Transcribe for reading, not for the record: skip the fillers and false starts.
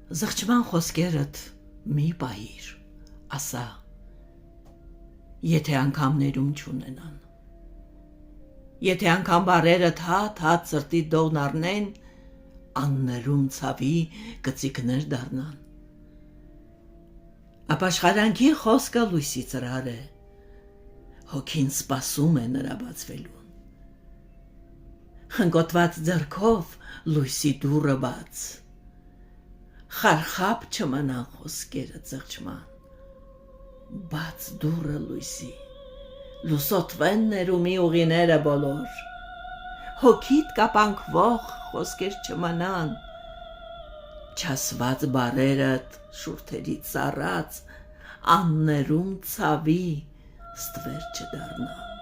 Զղջման խոսքերդ մի պահիր, ասա, եթե անգամ ներում չունենան, եթե անգամ բարերդ հատ սրտի դողն առնեն, աններում ցավի գծիկներ դառնան, ապաշխարանքի խոսքը լույսի ծրար է, հոգին սպասում է նրա բացվելուն, խնկոտված ձեռքով լույսի դուռը բաց, խարխապ չմնան խոսքերը ծղջման, բաց դուռը լույսի, լուսոթվեն ներումի ուղիները բոլոր, հոգիդ կապանքվող խոսքեր չմնան, չասված բարերդ շուրթերից ծառած, աններում ցավի ստվեր չդառնան։